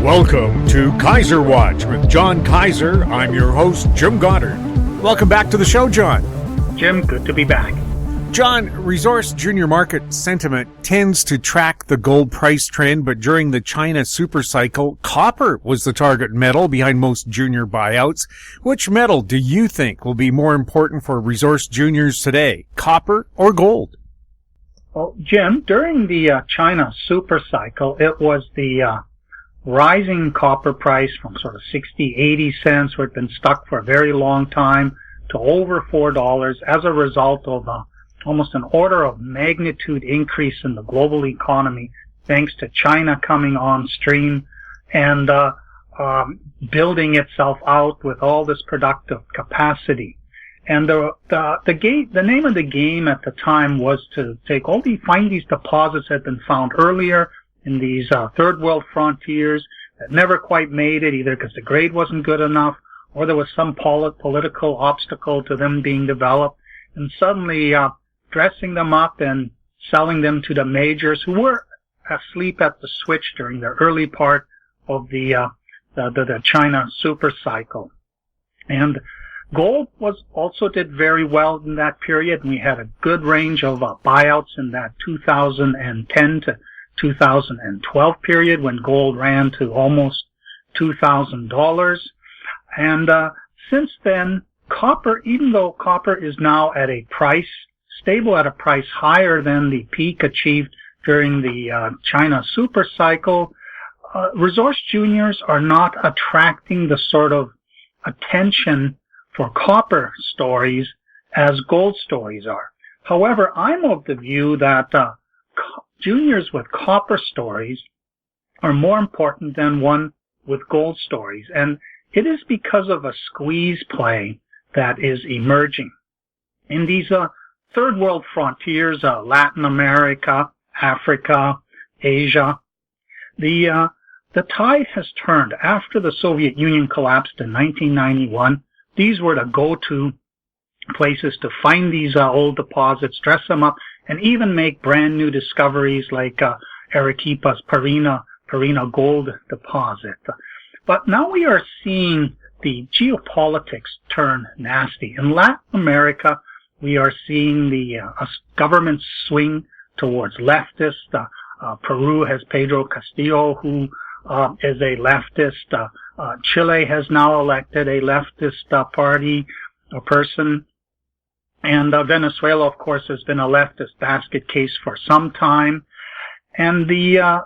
Welcome to Kaiser Watch with John Kaiser. I'm your host, Jim Goddard. Welcome back to the show, John. Jim, good to be back. John, resource junior market sentiment tends to track the gold price trend, but during the China super cycle, copper was the target metal behind most junior buyouts. Which metal do you think will be more important for resource juniors today, copper or gold? Well, Jim, during the China super cycle, it was the rising copper price from sort of 60, 80 cents, where it had been stuck for a very long time, to over $4 as a result of almost an order of magnitude increase in the global economy, thanks to China coming on stream and building itself out with all this productive capacity. And the name of the game at the time was to find these deposits that had been found earlier in these third world frontiers that never quite made it, either because the grade wasn't good enough or there was some political obstacle to them being developed, and suddenly dressing them up and selling them to the majors who were asleep at the switch during the early part of the China super cycle. And gold also did very well in that period, and we had a good range of buyouts in that 2010 to 2012 period when gold ran to almost $2,000. And since then, copper, even though copper is now at a price, stable at a price higher than the peak achieved during the China super cycle, resource juniors are not attracting the sort of attention for copper stories as gold stories are. However, I'm of the view that juniors with copper stories are more important than one with gold stories, and it is because of a squeeze play that is emerging. In these third world frontiers, Latin America, Africa, Asia, the tide has turned. After the Soviet Union collapsed in 1991, these were the go-to places to find these old deposits, dress them up, and even make brand new discoveries like Arequipa's Parina gold deposit. But now we are seeing the geopolitics turn nasty. In Latin America, we are seeing the government swing towards leftists. Peru has Pedro Castillo, who is a leftist. Chile has now elected a leftist party or person. And Venezuela, of course, has been a leftist basket case for some time. And the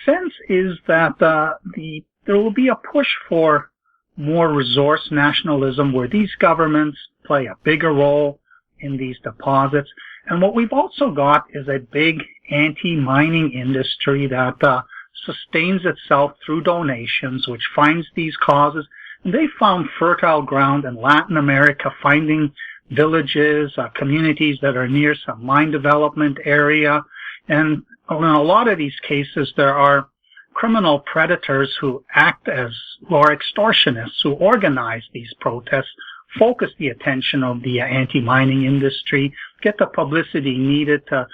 sense is that there will be a push for more resource nationalism, where these governments play a bigger role in these deposits. And what we've also got is a big anti-mining industry that sustains itself through donations, which finds these causes. And they found fertile ground in Latin America, finding villages, communities that are near some mine development area. And in a lot of these cases, there are criminal predators who are extortionists, who organize these protests, focus the attention of the anti-mining industry, get the publicity needed to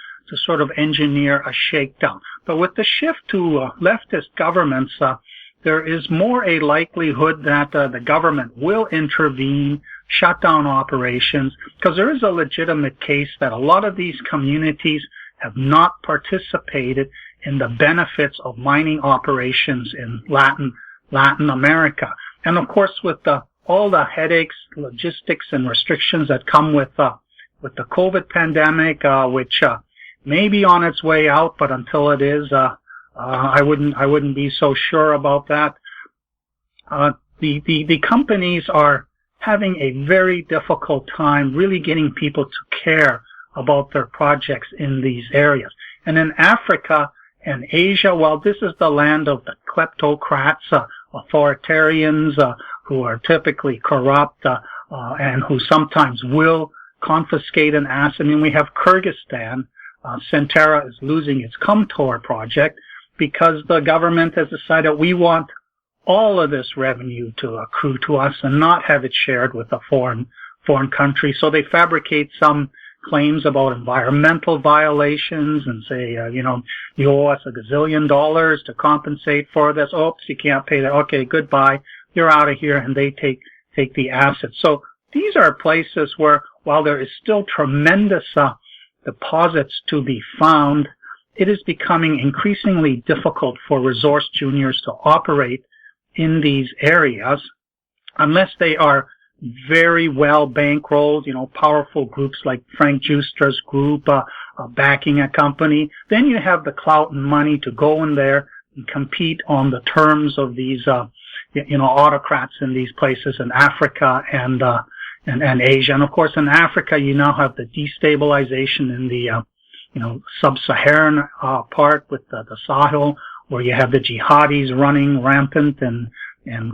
sort of engineer a shakedown. But with the shift to leftist governments, there is more a likelihood that the government will intervene, shut down operations, because there is a legitimate case that a lot of these communities have not participated in the benefits of mining operations in Latin America. And of course, with all the headaches, logistics, and restrictions that come with the COVID pandemic, which may be on its way out, but until it is, I wouldn't be so sure about that. The companies are having a very difficult time really getting people to care about their projects in these areas. And in Africa and Asia, well, this is the land of the kleptocrats, authoritarians who are typically corrupt and who sometimes will confiscate an asset. I mean, we have Kyrgyzstan. Centera is losing its Kumtor project because the government has decided we want all of this revenue to accrue to us and not have it shared with a foreign country. So they fabricate some claims about environmental violations and say, you owe us $1 gazillion to compensate for this. Oops, you can't pay that. Okay, goodbye. You're out of here, and they take the assets. So these are places where, while there is still tremendous deposits to be found, it is becoming increasingly difficult for resource juniors to operate in these areas unless they are very well bankrolled, powerful groups like Frank Juster's group backing a company. Then you have the clout and money to go in there and compete on the terms of these, autocrats in these places in Africa and Asia. And of course, in Africa, you now have the destabilization in the, sub-Saharan part with the Sahel, where you have the jihadis running rampant and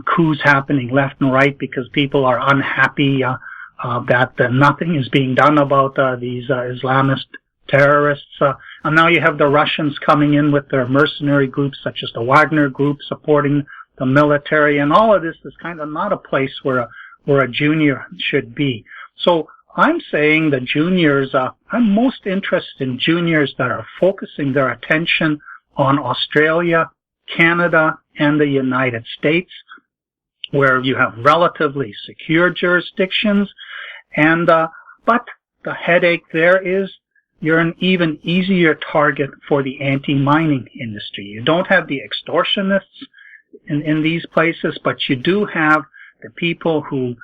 coups happening left and right because people are unhappy that nothing is being done about these Islamist terrorists. And now you have the Russians coming in with their mercenary groups, such as the Wagner group, supporting the military. And all of this is kind of not a place where a junior should be. So I'm saying that juniors, I'm most interested in juniors that are focusing their attention on Australia, Canada, and the United States, where you have relatively secure jurisdictions. And but the headache there is you're an even easier target for the anti-mining industry. You don't have the extortionists in these places, but you do have the people who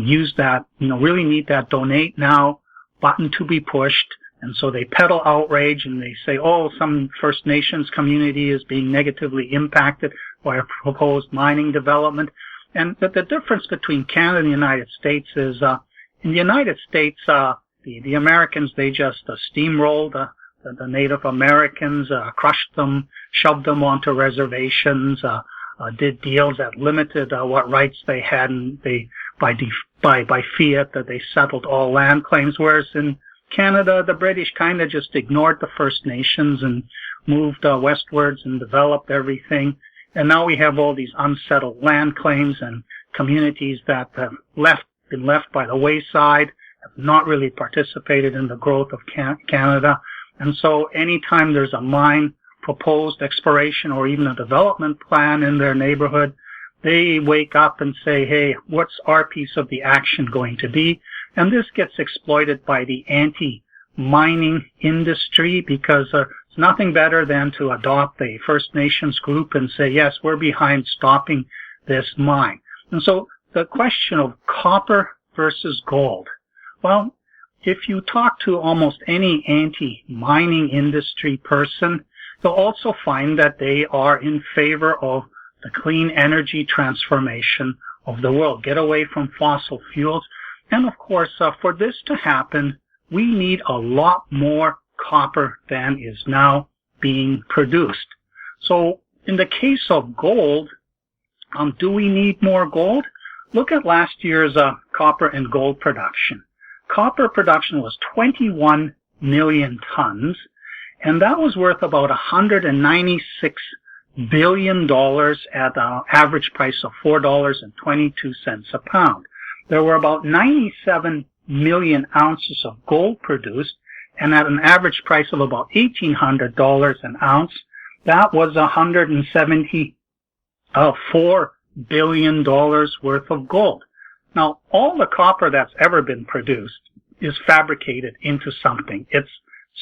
use that, really need that donate now button to be pushed. And so they peddle outrage and they say, some First Nations community is being negatively impacted by a proposed mining development. And the difference between Canada and the United States is, in the United States, the Americans, they just steamrolled the Native Americans, crushed them, shoved them onto reservations, did deals that limited what rights they had, and they by fiat that they settled all land claims. Whereas in Canada, the British kind of just ignored the First Nations and moved westwards and developed everything. And now we have all these unsettled land claims and communities that have been left by the wayside, have not really participated in the growth of Canada. And so anytime there's a mine proposed exploration or even a development plan in their neighborhood, they wake up and say, hey, what's our piece of the action going to be? And this gets exploited by the anti-mining industry because it's nothing better than to adopt a First Nations group and say, yes, we're behind stopping this mine. And so the question of copper versus gold. Well, if you talk to almost any anti-mining industry person, you'll also find that they are in favor of the clean energy transformation of the world. Get away from fossil fuels. And of course, for this to happen, we need a lot more copper than is now being produced. So in the case of gold, do we need more gold? Look at last year's copper and gold production. Copper production was 21 million tons, and that was worth about $196 billion at an average price of $4.22 a pound. There were about 97 million ounces of gold produced, and at an average price of about $1,800 an ounce, that was $174 billion worth of gold. Now, all the copper that's ever been produced is fabricated into something. It's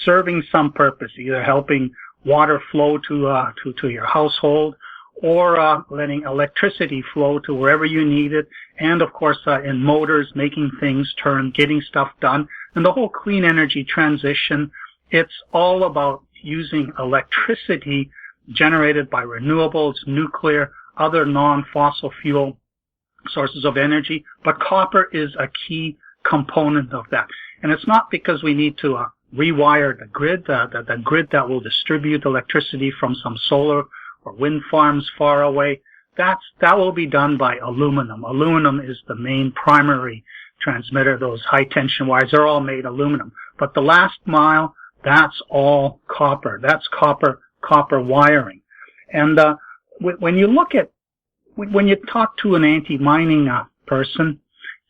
serving some purpose, either helping water flow to your household, or letting electricity flow to wherever you need it, and of course in motors, making things turn, getting stuff done. And the whole clean energy transition, it's all about using electricity generated by renewables, nuclear, other non-fossil fuel sources of energy, but copper is a key component of that. And it's not because we need to rewire the grid, the grid that will distribute electricity from some solar or wind farms far away. That will be done by aluminum. Aluminum is the main primary transmitter. Those high tension wires are all made aluminum. But the last mile, that's all copper. That's copper wiring. And when you talk to an anti-mining person,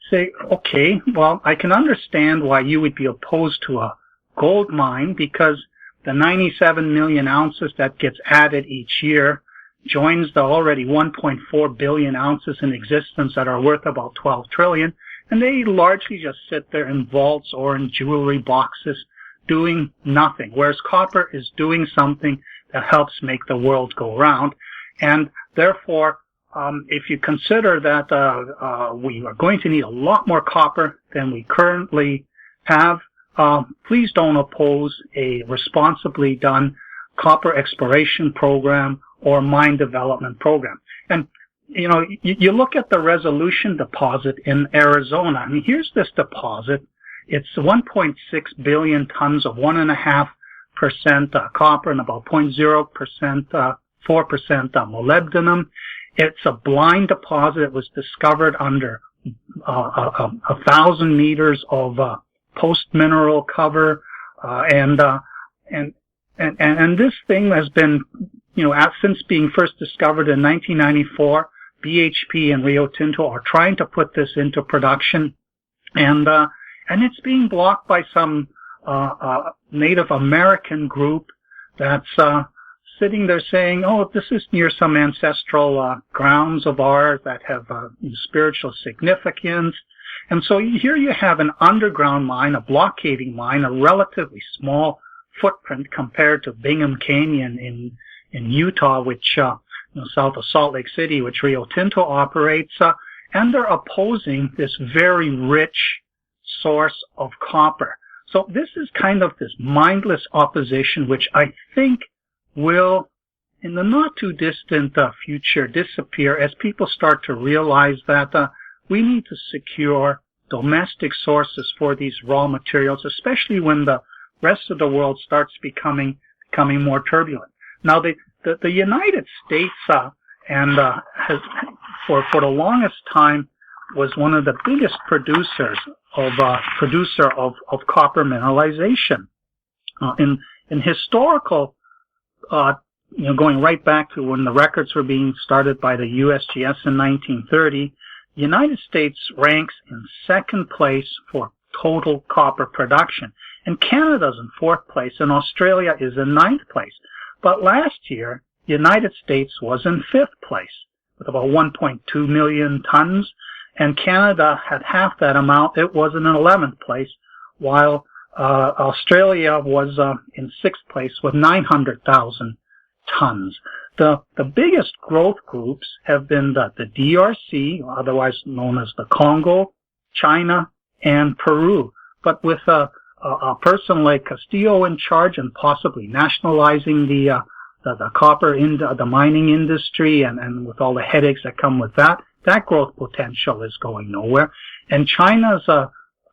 say, okay, well, I can understand why you would be opposed to a gold mine, because the 97 million ounces that gets added each year joins the already 1.4 billion ounces in existence that are worth about 12 trillion, and they largely just sit there in vaults or in jewelry boxes doing nothing, whereas copper is doing something that helps make the world go round. And therefore, if you consider that we are going to need a lot more copper than we currently have, please don't oppose a responsibly done copper exploration program or mine development program. And, you know, you look at the Resolution deposit in Arizona. I mean, here's this deposit. It's 1.6 billion tons of 1.5% copper and about 0.0%, 4% molybdenum. It's a blind deposit. It was discovered under 1,000 meters of post-mineral cover, and this thing has been, you know, since being first discovered in 1994. BHP and Rio Tinto are trying to put this into production, and it's being blocked by some Native American group that's sitting there saying, oh, this is near some ancestral grounds of ours that have spiritual significance. And so here you have an underground mine, a block caving mine, a relatively small footprint compared to Bingham Canyon in Utah, which south of Salt Lake City, which Rio Tinto operates, and they're opposing this very rich source of copper. So this is kind of this mindless opposition, which I think will, in the not too distant future, disappear as people start to realize that we need to secure domestic sources for these raw materials, especially when the rest of the world starts becoming more turbulent. Now, the United States has for the longest time was one of the biggest producers of copper mineralization. In historical, going right back to when the records were being started by the USGS in 1930, the United States ranks in second place for total copper production, and Canada's in fourth place, and Australia is in ninth place. But last year, the United States was in fifth place with about 1.2 million tons, and Canada had half that amount. It was in 11th place, while Australia was in sixth place with 900,000 tons. The biggest growth groups have been the DRC, otherwise known as the Congo, China, and Peru. But with a person like Castillo in charge and possibly nationalizing the copper the mining industry, and with all the headaches that come with that growth potential is going nowhere. And China's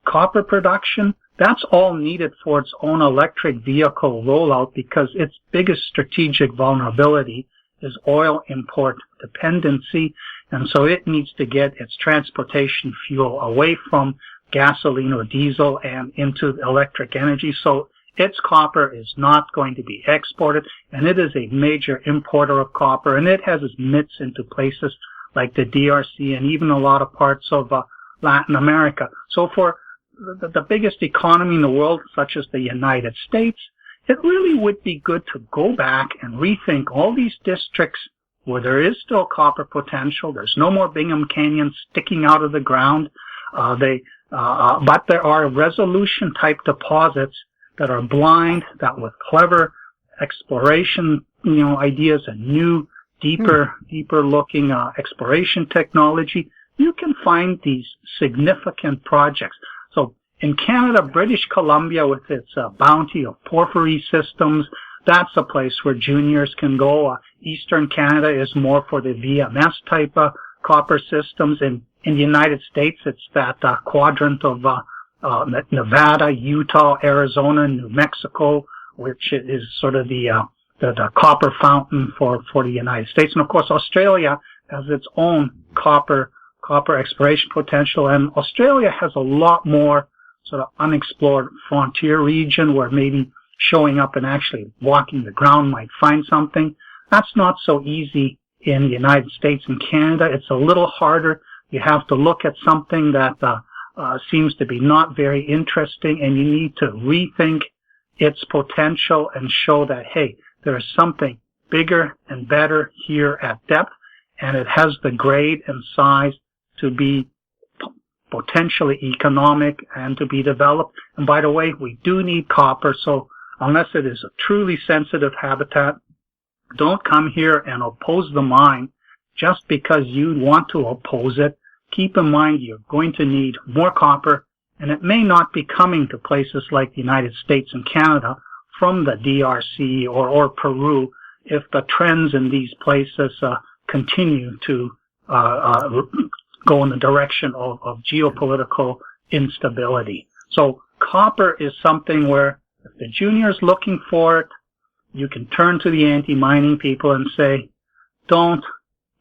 copper production, that's all needed for its own electric vehicle rollout, because its biggest strategic vulnerability is oil import dependency, and so it needs to get its transportation fuel away from gasoline or diesel and into electric energy. So its copper is not going to be exported, and it is a major importer of copper, and it has its mitts into places like the DRC and even a lot of parts of Latin America. So for the biggest economy in the world, such as the United States, it really would be good to go back and rethink all these districts where there is still copper potential. There's no more Bingham Canyon sticking out of the ground. But there are Resolution-type deposits that are blind, that with clever exploration, ideas and new, deeper looking exploration technology, you can find these significant projects. So in Canada, British Columbia, with its bounty of porphyry systems, that's a place where juniors can go. Eastern Canada is more for the VMS type copper systems. In the United States, it's that quadrant of Nevada, Utah, Arizona, New Mexico, which is sort of the copper fountain for the United States. And of course, Australia has its own copper exploration potential, and Australia has a lot more sort of unexplored frontier region where maybe showing up and actually walking the ground might find something. That's not so easy in the United States and Canada. It's a little harder you have to look at something that seems to be not very interesting, and you need to rethink its potential and show that, hey, there is something bigger and better here at depth, and it has the grade and size to be potentially economic and to be developed. And by the way, we do need copper, so unless it is a truly sensitive habitat, don't come here and oppose the mine just because you want to oppose it. Keep in mind you're going to need more copper, and it may not be coming to places like the United States and Canada from the DRC or Peru if the trends in these places continue to go in the direction of geopolitical instability. So copper is something where if the junior is looking for it, you can turn to the anti-mining people and say, don't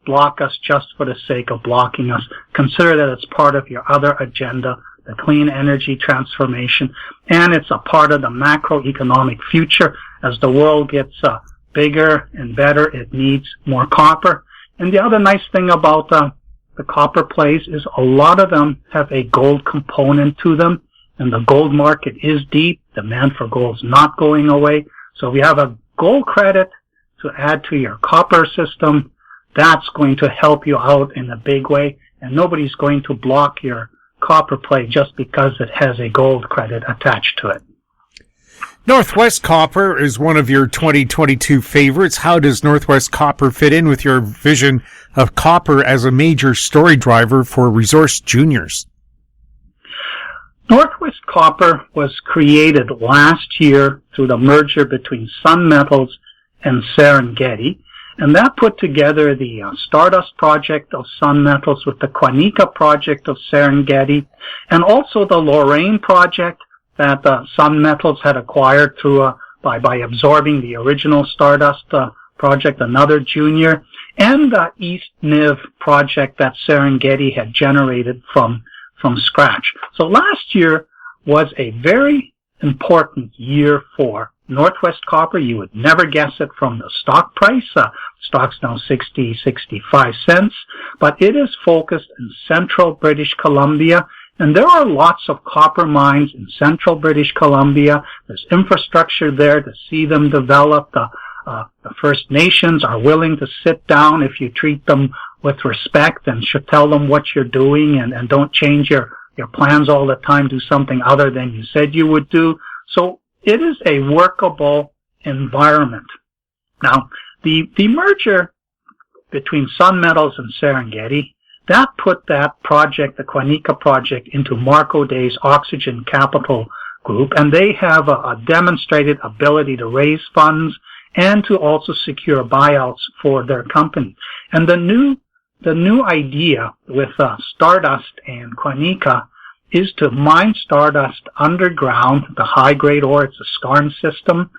block us just for the sake of blocking us. Consider that it's part of your other agenda, the clean energy transformation, and it's a part of the macroeconomic future. As the world gets bigger and better, it needs more copper. And the other nice thing about the copper plays is a lot of them have a gold component to them, and the gold market is deep. Demand for gold is not going away. So if you have a gold credit to add to your copper system, that's going to help you out in a big way, and nobody's going to block your copper play just because it has a gold credit attached to it. Northwest Copper is one of your 2022 favorites. How does Northwest Copper fit in with your vision of copper as a major story driver for resource juniors? Northwest Copper was created last year through the merger between Sun Metals and Serengeti, and that put together the Stardust project of Sun Metals with the Quanica project of Serengeti, and also the Lorraine project that Sun Metals had acquired through by absorbing the original Stardust project, another junior, and the East Niv project that Serengeti had generated from scratch. So last year was a very important year for Northwest Copper. You would never guess it from the stock price. Stock's now 65 cents, but it is focused in central British Columbia, and there are lots of copper mines in central British Columbia. There's infrastructure there to see them develop. The First Nations are willing to sit down if you treat them with respect and should tell them what you're doing, and don't change your plans all the time, do something other than you said you would do. So it is a workable environment. Now, the merger between Sun Metals and Serengeti, that put that project, the Quanica project, into Marco Day's Oxygen Capital Group, and they have a demonstrated ability to raise funds and to also secure buyouts for their company. And the new idea with Stardust and Quanica is to mine Stardust underground, the high-grade ore, it's a skarn system,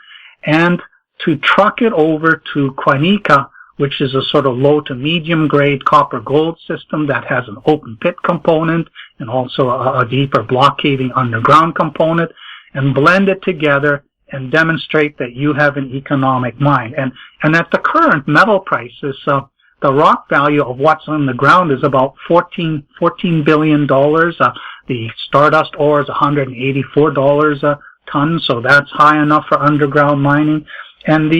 and to truck it over to Quanica, which is a sort of low to medium-grade copper-gold system that has an open pit component and also a deeper block caving underground component, and blend it together and demonstrate that you have an economic mine. And at the current metal prices, the rock value of what's on the ground is about $14 billion. The Stardust ore is $184 a ton, so that's high enough for underground mining. And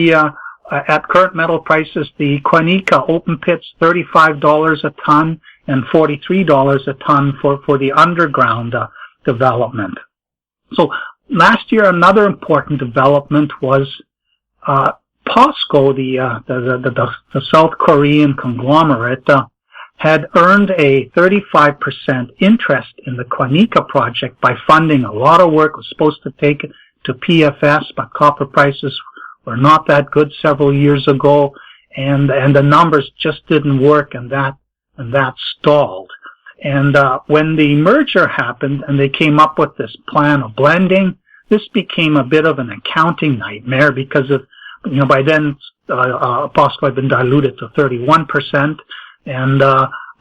at current metal prices, the Quanica open pit's $35 a ton and $43 a ton for the underground development. So last year, another important development was POSCO, the South Korean conglomerate, had earned a 35% interest in the Quanica project by funding a lot of work. It was supposed to take it to PFS, but copper prices were not that good several years ago, and the numbers just didn't work, and that stalled. And when the merger happened and they came up with this plan of blending, this became a bit of an accounting nightmare because of, by then POSCO had been diluted to 31%, and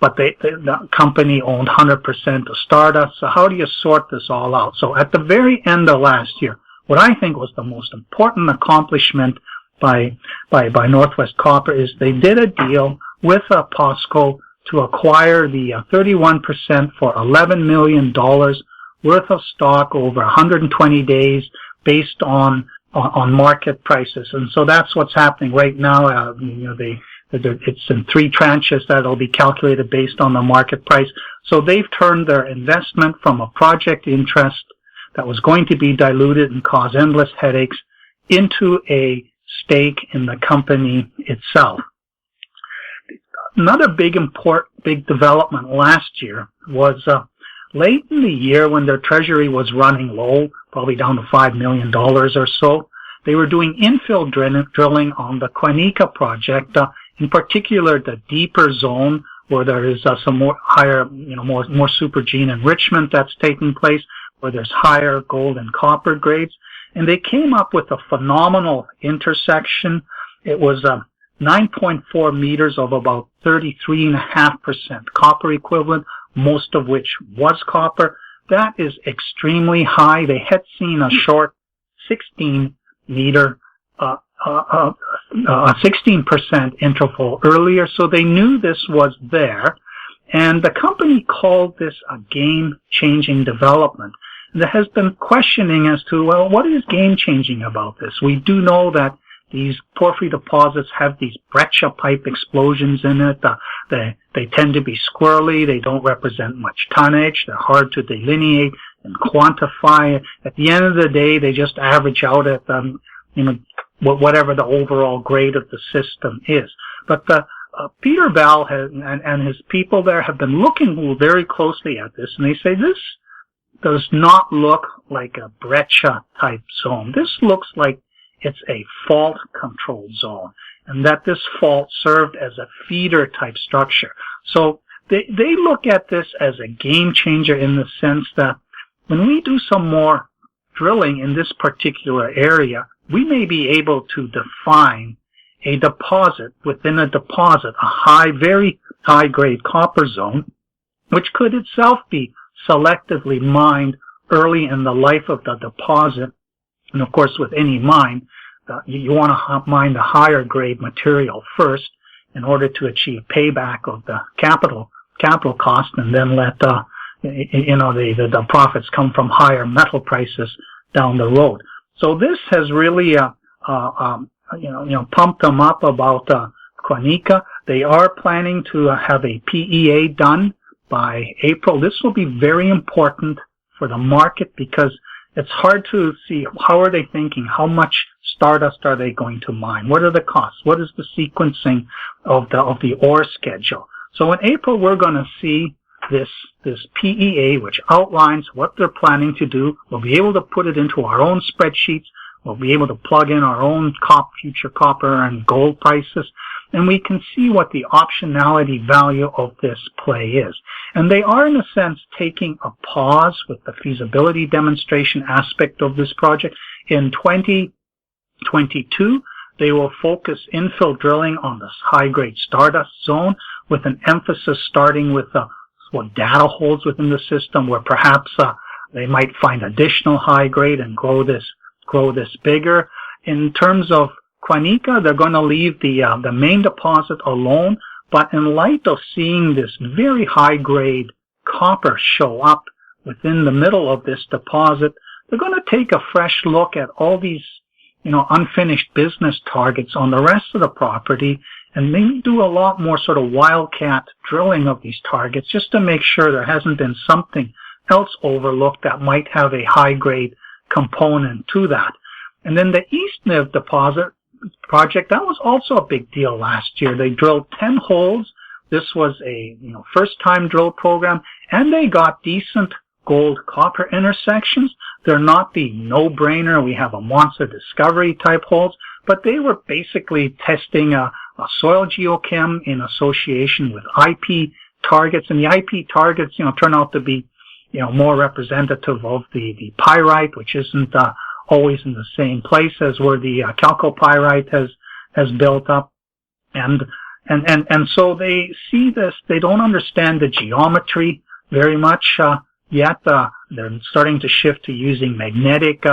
but the company owned 100% of Stardust. So how do you sort this all out? So at the very end of last year, what I think was the most important accomplishment by Northwest Copper is they did a deal with POSCO to acquire the 31% for $11 million worth of stock over 120 days based on market prices. And so that's what's happening right now. It's in 3 tranches that'll be calculated based on the market price. So they've turned their investment from a project interest that was going to be diluted and cause endless headaches into a stake in the company itself. Another big development last year was late in the year when their treasury was running low, probably down to $5 million or so. They were doing infill drilling on the Quanica project, in particular the deeper zone where there is some more higher, more supergene enrichment that's taking place, where there's higher gold and copper grades. And they came up with a phenomenal intersection. It was 9.4 meters of about 33.5% copper equivalent, most of which was copper. That is extremely high. They had seen a short 16-meter, 16% interval earlier, so they knew this was there. And the company called this a game-changing development. There has been questioning as to, well, what is game-changing about this? We do know that these porphyry deposits have these breccia pipe explosions in it. They tend to be squirrely. They don't represent much tonnage. They're hard to delineate and quantify. At the end of the day, they just average out at, whatever the overall grade of the system is. But Peter Bell and his people there have been looking very closely at this, and they say this does not look like a breccia type zone. This looks like it's a fault control zone, and that this fault served as a feeder type structure. So they look at this as a game changer in the sense that when we do some more drilling in this particular area, we may be able to define a deposit within a deposit, very high grade copper zone, which could itself be selectively mined early in the life of the deposit. And of course, with any mine, you want to mine the higher grade material first in order to achieve payback of the capital cost, and then let the profits come from higher metal prices down the road. So this has really pumped them up about Quanica. They are planning to have a PEA done by April. This will be very important for the market because it's hard to see how are they thinking, how much stardust are they going to mine, what are the costs, what is the sequencing of the ore schedule. So in April we're going to see this PEA which outlines what they're planning to do. We'll be able to put it into our own spreadsheets. We'll be able to plug in our own future copper and gold prices, and we can see what the optionality value of this play is. And they are, in a sense, taking a pause with the feasibility demonstration aspect of this project. In 2022, they will focus infill drilling on this high-grade Stardust zone with an emphasis starting with what data holds within the system, where perhaps they might find additional high-grade and grow this bigger. In terms of Quanica, they're going to leave the main deposit alone, but in light of seeing this very high-grade copper show up within the middle of this deposit, they're going to take a fresh look at all these, unfinished business targets on the rest of the property, and maybe do a lot more sort of wildcat drilling of these targets just to make sure there hasn't been something else overlooked that might have a high-grade component to that. And then the East Niv deposit project, that was also a big deal last year. They drilled 10 holes. This was a first-time drill program, and they got decent gold-copper intersections. They're not the no-brainer, we have a monster discovery type holes, but they were basically testing a soil geochem in association with IP targets, and the IP targets, turn out to be, more representative of the pyrite, which isn't always in the same place as where the chalcopyrite has built up, and so they see this. They don't understand the geometry very much yet. They're starting to shift to using magnetic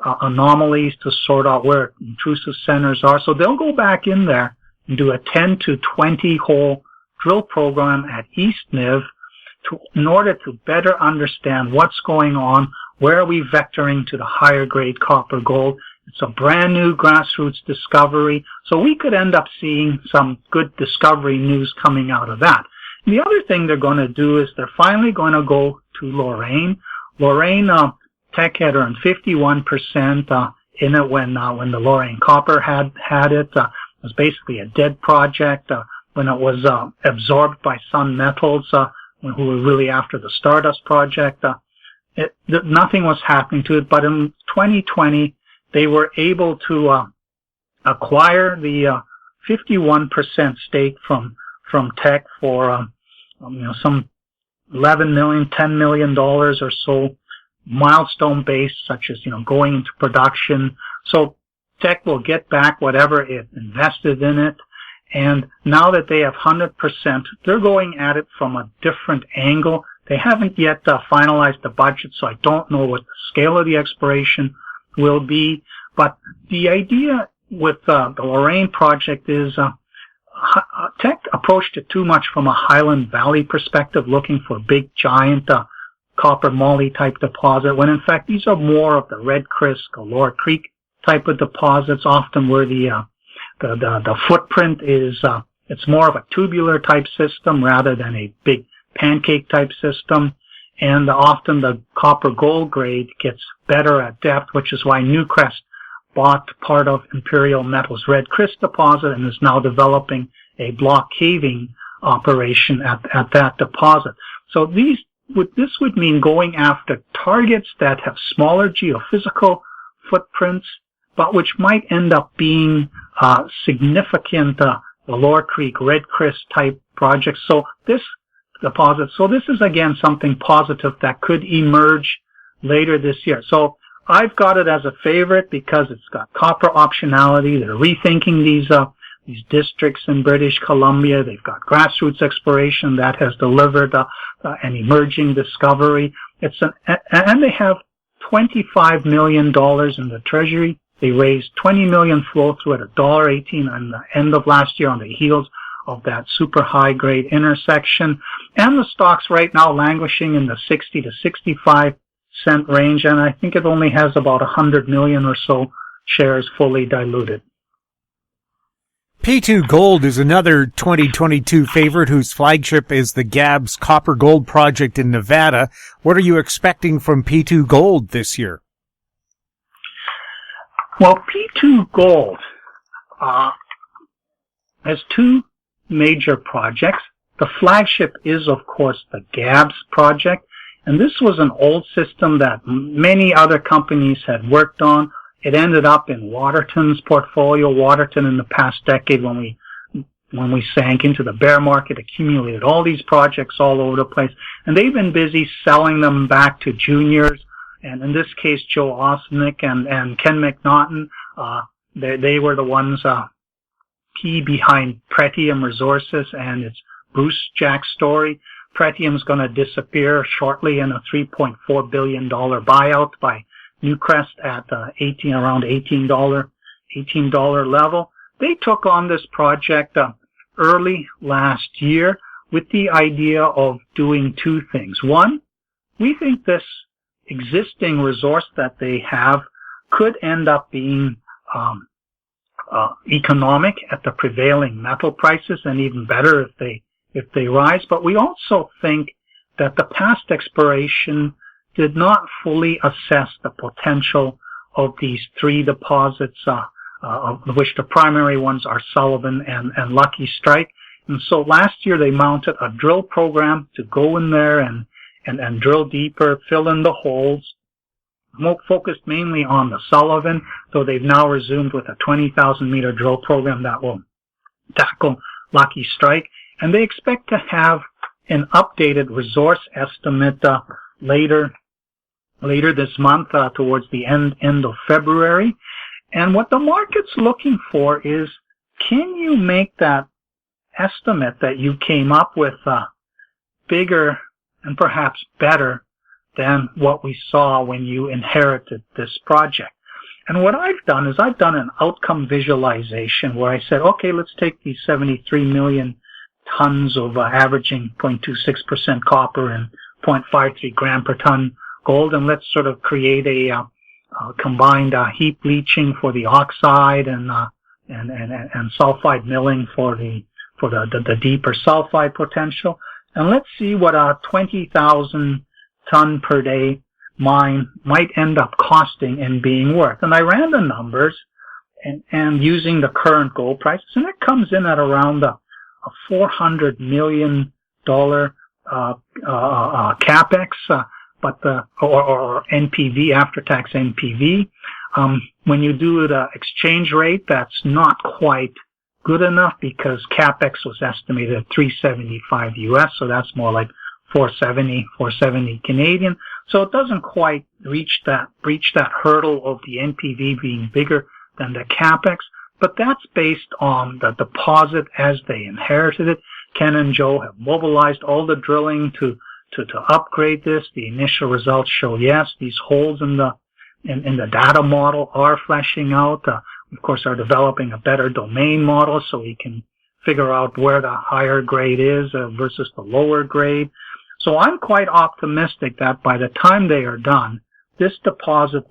anomalies to sort out where intrusive centers are. So they'll go back in there and do a 10 to 20 hole drill program at East Niv in order to better understand what's going on, where are we vectoring to the higher grade copper gold. It's a brand new grassroots discovery, so we could end up seeing some good discovery news coming out of that. And the other thing they're going to do is they're finally going to go to Lorraine. Lorraine Teck had earned 51% in it when the Lorraine Copper had it. It was basically a dead project when it was absorbed by Sun Metals, who were really after the Stardust project. Nothing was happening to it, but in 2020 they were able to acquire the 51% stake from Teck for some $11 million, $10 million or so, milestone based, such as going into production. So Teck will get back whatever it invested in it. And now that they have 100%, they're going at it from a different angle. They haven't yet finalized the budget, so I don't know what the scale of the exploration will be. But the idea with the Lorraine project is Teck approached it too much from a Highland Valley perspective, looking for big, giant copper moly type deposit, when in fact these are more of the Red Chris, Galore Creek type of deposits, often where the footprint is, it's more of a tubular type system rather than a big pancake type system. And often the copper gold grade gets better at depth, which is why Newcrest bought part of Imperial Metals Red Chris deposit and is now developing a block caving operation at that deposit. So this would mean going after targets that have smaller geophysical footprints, but which might end up being significant Galore Creek Red Chris type projects. So this is again something positive that could emerge later this year. So I've got it as a favorite because it's got copper optionality. They're rethinking these districts in British Columbia. They've got grassroots exploration that has delivered an emerging discovery. And they have $25 million in the treasury. They raised $20 million flow through at $1.18 on the end of last year on the heels of that super high grade intersection. And the stock's right now languishing in the 60 to 65 cent range, and I think it only has about 100 million or so shares fully diluted. P2 Gold is another 2022 favorite whose flagship is the Gabbs copper gold project in Nevada. What are you expecting from P2 Gold this year? Well, P2 Gold has two major projects. The flagship is, of course, the Gabbs project. And this was an old system that many other companies had worked on. It ended up in Waterton's portfolio. Waterton in the past decade, when we sank into the bear market, accumulated all these projects all over the place. And they've been busy selling them back to juniors. And in this case, Joe Osnick and Ken McNaughton, they were the ones key behind Pretium Resources and its Bruce Jack story. Pretium's going to disappear shortly in a $3.4 billion buyout by Newcrest at around $18 level. They took on this project early last year with the idea of doing two things. One, we think this existing resource that they have could end up being economic at the prevailing metal prices, and even better if they rise. But we also think that the past exploration did not fully assess the potential of these three deposits, of which the primary ones are Sullivan and Lucky Strike. And so last year they mounted a drill program to go in there and drill deeper, fill in the holes, focused mainly on the Sullivan, though they've now resumed with a 20,000 meter drill program that will tackle Lucky Strike. And they expect to have an updated resource estimate later this month, towards the end of February. And what the market's looking for is, can you make that estimate that you came up with bigger and perhaps better than what we saw when you inherited this project? And what I've done is I've done an outcome visualization where I said, okay, let's take these 73 million tons of averaging 0.26% copper and 0.53 gram per ton gold, and let's sort of create a combined heap leaching for the oxide and sulfide milling for the deeper sulfide potential. And let's see what a 20,000 ton per day mine might end up costing and being worth. And I ran the numbers and using the current gold prices, and it comes in at around a $400 million capex, or NPV, after-tax NPV. When you do the exchange rate, that's not quite good enough because capex was estimated at $375 US, so that's more like 470 Canadian. So it doesn't quite breach that hurdle of the NPV being bigger than the capex, but that's based on the deposit as they inherited it. Ken and Joe have mobilized all the drilling to upgrade this. The initial results show, yes, these holes in the data model are fleshing out. Of course, are developing a better domain model so we can figure out where the higher grade is versus the lower grade. So I'm quite optimistic that by the time they are done, this deposit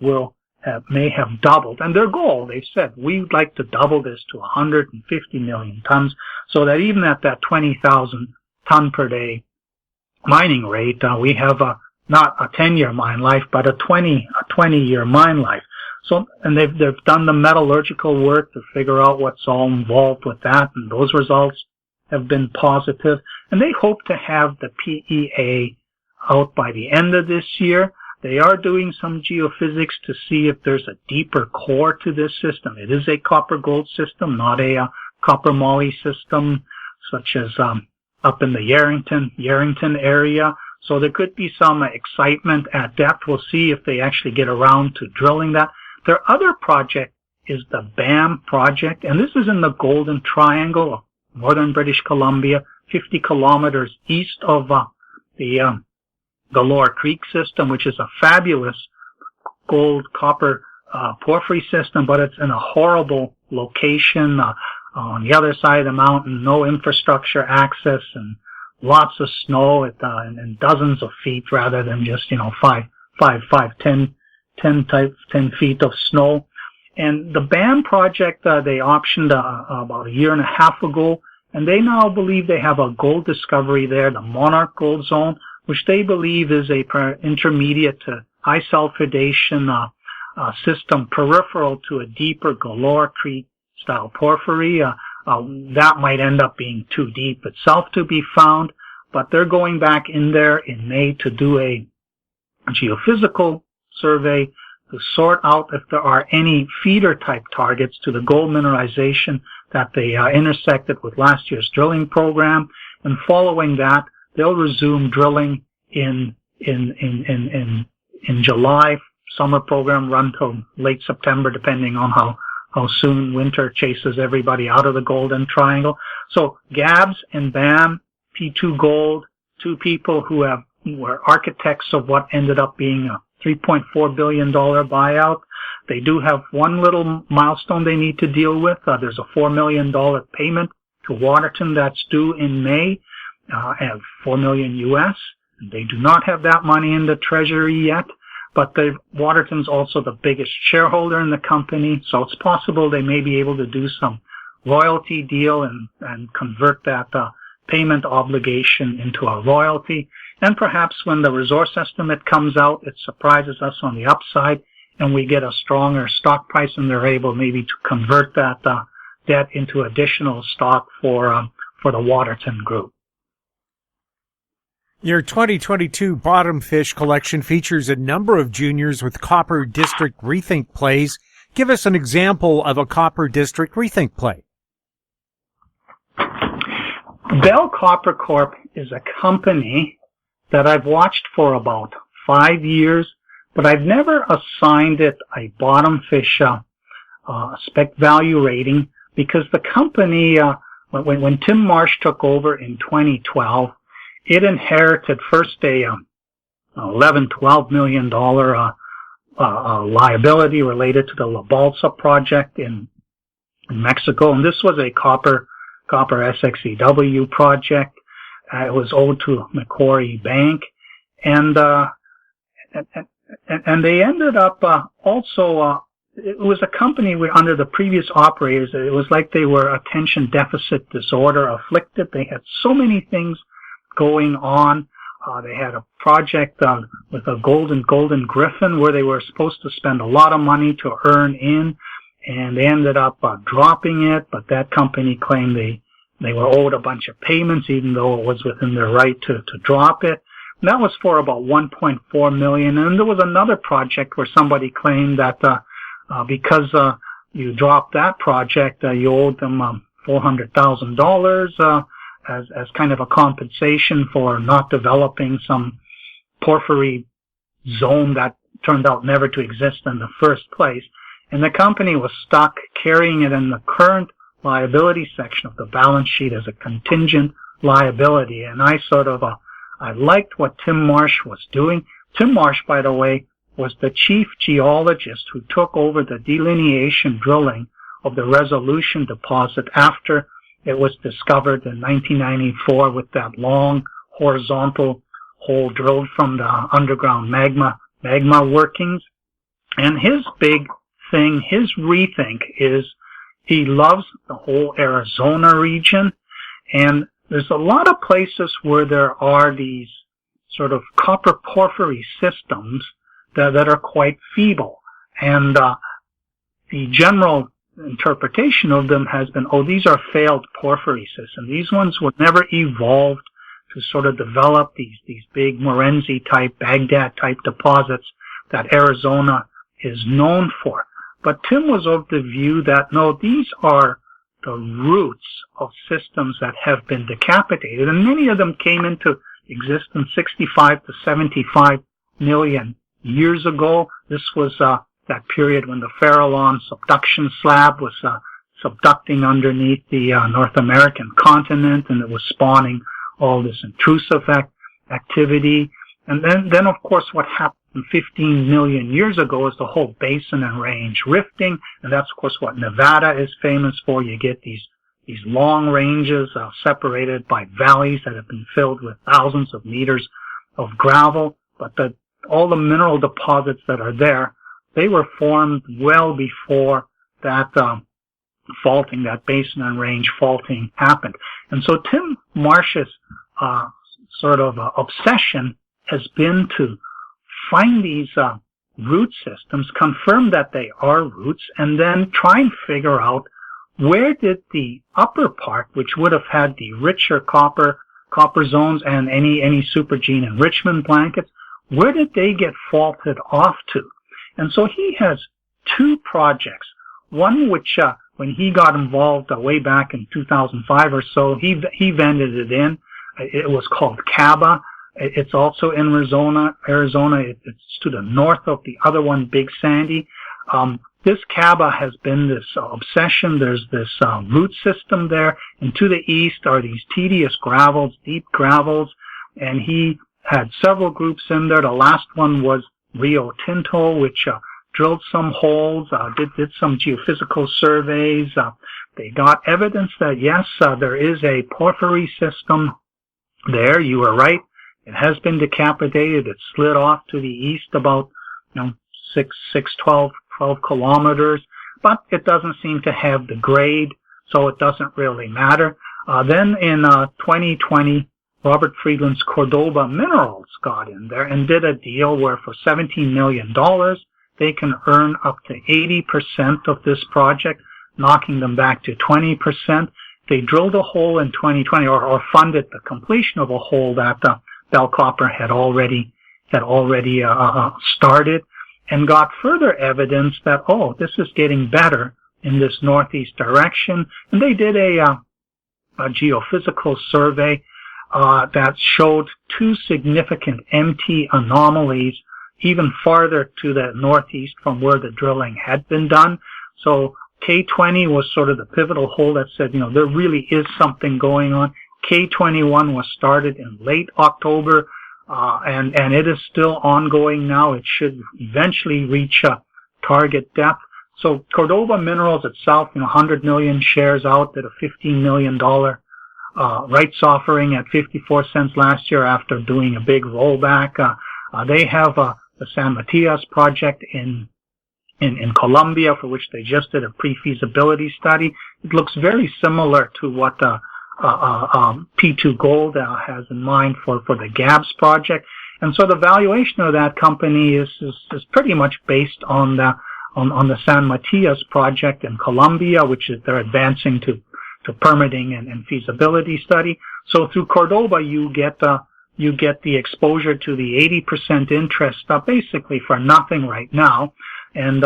may have doubled. And their goal, they've said, we'd like to double this to 150 million tons, so that even at that 20,000 ton per day mining rate, we have not a 10-year mine life, but a 20-year mine life. So, and they've done the metallurgical work to figure out what's all involved with that, and those results have been positive. And they hope to have the PEA out by the end of this year. They are doing some geophysics to see if there's a deeper core to this system. It is a copper-gold system, not a copper-moly system, such as up in the Yarrington area. So there could be some excitement at depth. We'll see if they actually get around to drilling that. Their other project is the BAM project, and this is in the Golden Triangle of northern British Columbia, 50 kilometers east of the Lower Creek system, which is a fabulous gold-copper porphyry system, but it's in a horrible location on the other side of the mountain, no infrastructure access, and lots of snow and dozens of feet rather than just 10 feet of snow. And the BAM project they optioned about a year and a half ago, and they now believe they have a gold discovery there, the Monarch Gold Zone, which they believe is a intermediate to high sulfidation system peripheral to a deeper Galore Creek style porphyry. That might end up being too deep itself to be found, but they're going back in there in May to do a geophysical survey to sort out if there are any feeder type targets to the gold mineralization that they intersected with last year's drilling program. And following that, they'll resume drilling in July. Summer program run till late September, depending on how soon winter chases everybody out of the Golden Triangle. So Gabbs and BAM, P2 Gold, two people who were architects of what ended up being a $3.4 billion buyout. They do have one little milestone they need to deal with. There's a $4 million payment to Waterton that's due in May, at $4 million US. They do not have that money in the treasury yet, but Waterton's also the biggest shareholder in the company, so it's possible they may be able to do some royalty deal and convert that payment obligation into a royalty. And perhaps when the resource estimate comes out, it surprises us on the upside, and we get a stronger stock price, and they're able maybe to convert that debt into additional stock for the Waterton Group. Your 2022 Bottom Fish collection features a number of juniors with Copper District Rethink plays. Give us an example of a Copper District Rethink play. Bell Copper Corp is a company that I've watched for about 5 years, but I've never assigned it a bottom fish spec value rating because the company, when Tim Marsh took over in 2012, it inherited first a $11-12 million liability related to the La Balsa project in Mexico, and this was a copper copper SXEW project. It was owed to Macquarie Bank, and they ended up also. It was a company where, under the previous operators, it was like they were attention deficit disorder afflicted. They had so many things going on. They had a project with a golden griffin where they were supposed to spend a lot of money to earn in, and they ended up dropping it, but that company claimed they were owed a bunch of payments, even though it was within their right to drop it. And that was for about $1.4 million. And there was another project where somebody claimed that because you dropped that project, you owed them $400,000 as kind of a compensation for not developing some porphyry zone that turned out never to exist in the first place. And the company was stuck carrying it in the current liability section of the balance sheet as a contingent liability. And I liked what Tim Marsh was doing. Tim Marsh, by the way, was the chief geologist who took over the delineation drilling of the Resolution deposit after it was discovered in 1994 with that long horizontal hole drilled from the underground magma workings. And his big thing, his rethink, is he loves the whole Arizona region, and there's a lot of places where there are these sort of copper porphyry systems that are quite feeble. And the general interpretation of them has been, these are failed porphyry systems. These ones were never evolved to sort of develop these big Morenzi-type, Baghdad-type deposits that Arizona is known for. But Tim was of the view that, no, these are the roots of systems that have been decapitated, and many of them came into existence 65 to 75 million years ago. This was that period when the Farallon subduction slab was subducting underneath the North American continent, and it was spawning all this intrusive activity. And then of course what happened 15 million years ago is the whole basin and range rifting, and that's of course what Nevada is famous for. You get these long ranges separated by valleys that have been filled with thousands of meters of gravel, but all the mineral deposits that are there, they were formed well before that faulting, that basin and range faulting happened. And so Tim Marsh's sort of obsession has been to find these root systems, confirm that they are roots, and then try and figure out where did the upper part, which would have had the richer copper zones and any supergene enrichment blankets, where did they get faulted off to? And so he has two projects. One which, when he got involved way back in 2005 or so, he vended it in. It was called Caba. It's also in Arizona. It's to the north of the other one, Big Sandy. This Caba has been this obsession. There's this root system there, and to the east are these tedious gravels, deep gravels, and he had several groups in there. The last one was Rio Tinto, which drilled some holes, did some geophysical surveys. They got evidence that yes, there is a porphyry system there. You were right. It has been decapitated. It slid off to the east about 12 kilometers, but it doesn't seem to have the grade, so it doesn't really matter. Then in 2020, Robert Friedland's Cordoba Minerals got in there and did a deal where for $17 million, they can earn up to 80% of this project, knocking them back to 20%. They drilled a hole in 2020 or funded the completion of a hole that Bell Copper had already started, and got further evidence that, this is getting better in this northeast direction. And they did a geophysical survey that showed two significant MT anomalies even farther to the northeast from where the drilling had been done. So K20 was sort of the pivotal hole that said, there really is something going on. K21 was started in late October, and it is still ongoing now. It should eventually reach a target depth. So Cordova Minerals itself, 100 million shares out, did a $15 million rights offering at 54 cents last year after doing a big rollback. They have the San Matias project in Colombia, for which they just did a pre-feasibility study. It looks very similar to what P2 Gold has in mind for the Gabbs project. And so the valuation of that company is pretty much based on the San Matias project in Colombia, which is they're advancing to permitting and feasibility study. So through Cordova, you get the exposure to the 80% interest, basically for nothing right now. And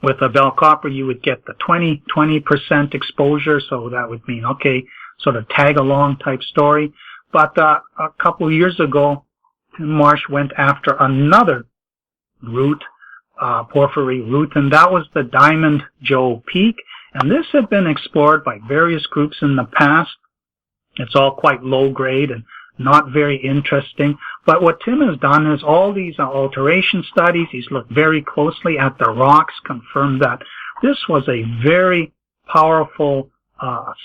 with the Bell Copper, you would get the 20% exposure. So that would mean, okay, sort of tag along type story. But a couple of years ago, Tim Marsh went after another route, porphyry route, and that was the Diamond Joe Peak. And this had been explored by various groups in the past. It's all quite low grade and not very interesting. But what Tim has done is all these alteration studies. He's looked very closely at the rocks, confirmed that this was a very powerful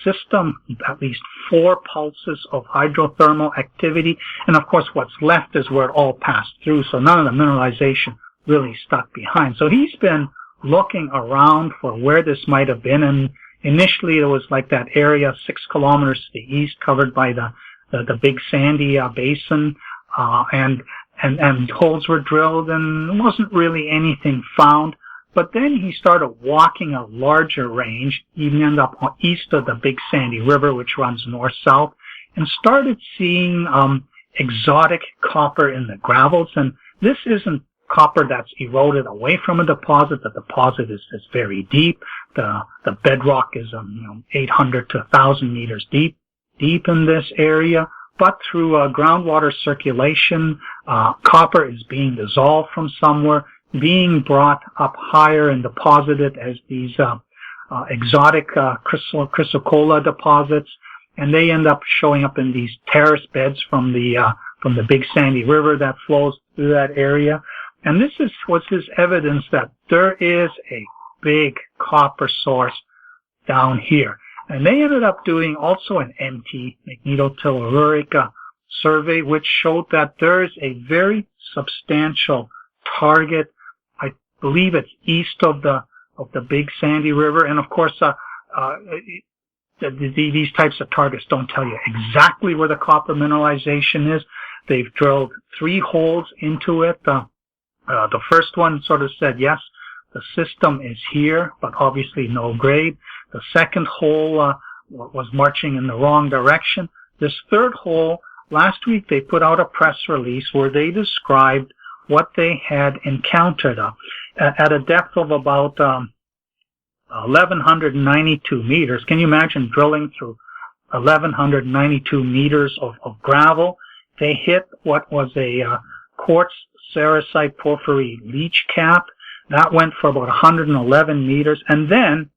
system, at least 4 pulses of hydrothermal activity. And of course, what's left is where it all passed through. So none of the mineralization really stuck behind. So he's been looking around for where this might have been. And initially, it was like that area 6 kilometers to the east, covered by the Big Sandy basin, and holes were drilled, and there wasn't really anything found. But then he started walking a larger range, even ended up east of the Big Sandy River, which runs north-south, and started seeing exotic copper in the gravels. And this isn't copper that's eroded away from a deposit. The deposit is very deep. The bedrock is 800 to 1,000 meters deep in this area. But through groundwater circulation, copper is being dissolved from somewhere, being brought up higher and deposited as these exotic chrysocolla deposits, and they end up showing up in these terrace beds from the Big Sandy River that flows through that area. And this is what's his evidence that there is a big copper source down here. And they ended up doing also an MT, magnetotelluric survey, which showed that there is a very substantial target. I believe it's east of the Big Sandy River. And of course, these types of targets don't tell you exactly where the copper mineralization is. They've drilled 3 holes into it. The first one sort of said, yes, the system is here, but obviously no grade. The second hole was marching in the wrong direction. This third hole, last week they put out a press release where they described what they had encountered at a depth of about 1,192 meters. Can you imagine drilling through 1,192 meters of gravel? They hit what was a quartz sericite porphyry leach cap. That went for about 111 meters. And then,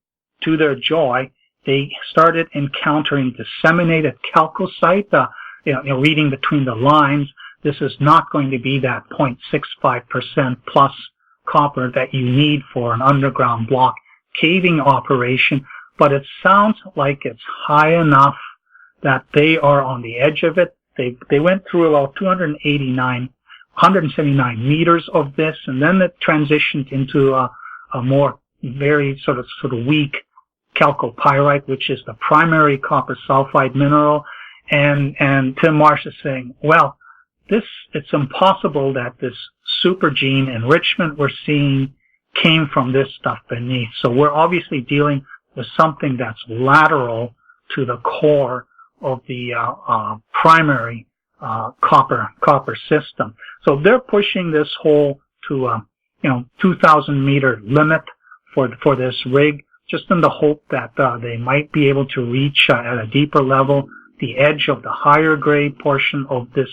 to their joy, they started encountering disseminated chalcocite. Reading between the lines, this is not going to be that 0.65% plus copper that you need for an underground block caving operation, but it sounds like it's high enough that they are on the edge of it. They went through about 179 meters of this, and then it transitioned into a more very sort of weak chalcopyrite, which is the primary copper sulfide mineral. And Tim Marsh is saying, well, it's impossible that this supergene enrichment we're seeing came from this stuff beneath. So we're obviously dealing with something that's lateral to the core of the primary copper system. So they're pushing this hole to 2,000 meter limit for this rig, just in the hope that they might be able to reach at a deeper level the edge of the higher grade portion of this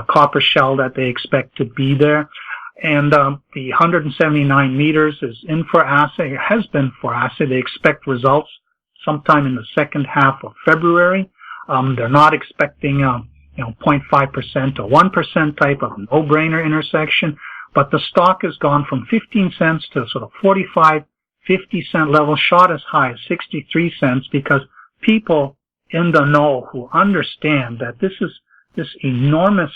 copper shell that they expect to be there. And the 179 meters is in for assay, has been for assay. They expect results sometime in the second half of February. They're not expecting 0.5% or 1% type of no-brainer intersection, But the stock has gone from 15 cents to sort of 45, 50 cent level, shot as high as 63 cents because people in the know who understand that this is this enormous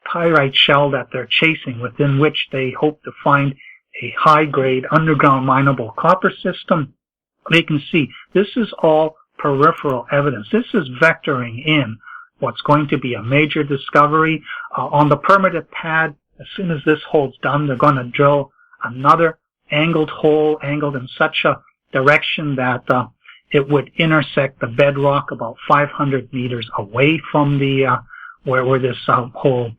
pyrite shell that they're chasing, within which they hope to find a high-grade underground mineable copper system. They can see this is all peripheral evidence. This is vectoring in what's going to be a major discovery. On the permitted pad, as soon as this hole's done, they're going to drill another angled hole, angled in such a direction that it would intersect the bedrock about 500 meters away from the where this hole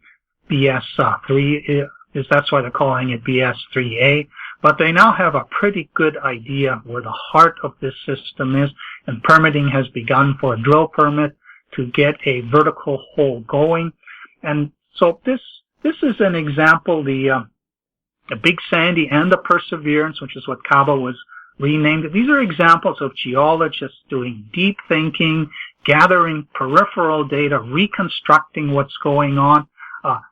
BS3 is. That's why they're calling it BS3A. But they now have a pretty good idea where the heart of this system is, and permitting has begun for a drill permit to get a vertical hole going. And so this is an example, the Big Sandy and the Perseverance, which is what Cabo was renamed. These are examples of geologists doing deep thinking, gathering peripheral data, reconstructing what's going on.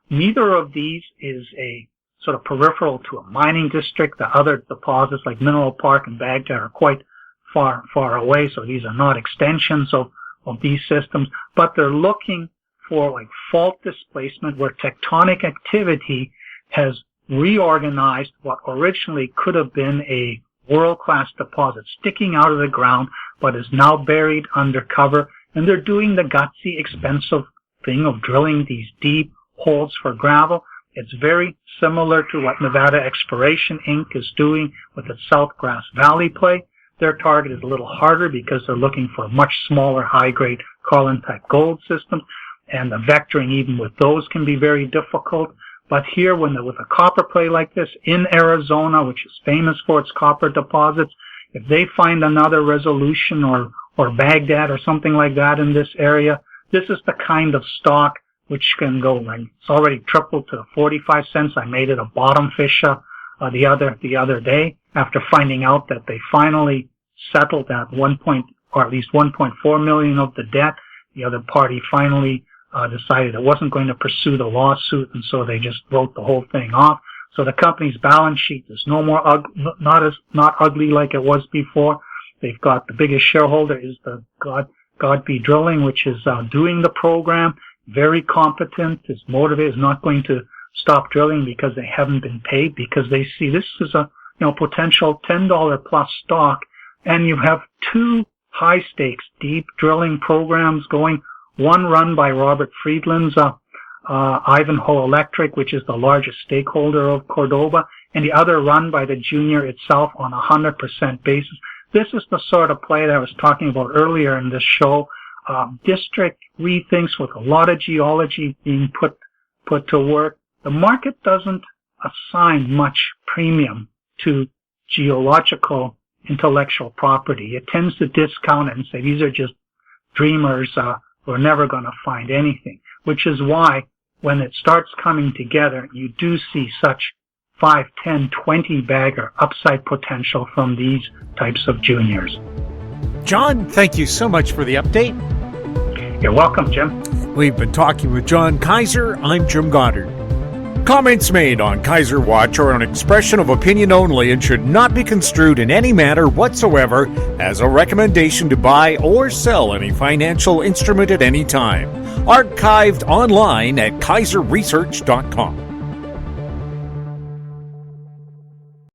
Neither of these is a sort of peripheral to a mining district. The other deposits like Mineral Park and Baghdad are quite far away, so these are not extensions of these systems, but they're looking for like fault displacement where tectonic activity has reorganized what originally could have been a world-class deposit sticking out of the ground, but is now buried under cover. And they're doing the gutsy, expensive thing of drilling these deep holes for gravel. It's very similar to what Nevada Exploration Inc. is doing with its South Grass Valley play. Their target is a little harder because they're looking for much smaller, high-grade Carlin-type gold systems, and the vectoring even with those can be very difficult. But here, with a copper play like this in Arizona, which is famous for its copper deposits, if they find another Resolution or Baghdad or something like that in this area, this is the kind of stock which can go, like, it's already tripled to 45 cents. I made it a bottom fish the other day after finding out that they finally settled at or at least 1.4 million of the debt. The other party finally decided it wasn't going to pursue the lawsuit, and so they just wrote the whole thing off. So the company's balance sheet is no more not ugly like it was before. They've got the biggest shareholder is the Godby Drilling, which is doing the program. Very competent, is motivated, is not going to stop drilling because they haven't been paid, because they see this is a potential $10 plus stock, and you have two high stakes deep drilling programs going. One run by Robert Friedland's Ivanhoe Electric, which is the largest stakeholder of Cordoba, and the other run by the junior itself on a 100% basis. This is the sort of play that I was talking about earlier in this show. District rethinks with a lot of geology being put to work. The market doesn't assign much premium to geological intellectual property. It tends to discount it and say these are just dreamers who are never going to find anything, which is why when it starts coming together, you do see such 5, 10, 20 bagger upside potential from these types of juniors. John, thank you so much for the update. You're welcome, Jim. We've been talking with John Kaiser. I'm Jim Goddard. Comments made on Kaiser Watch are an expression of opinion only and should not be construed in any manner whatsoever as a recommendation to buy or sell any financial instrument at any time. Archived online at kaiserresearch.com.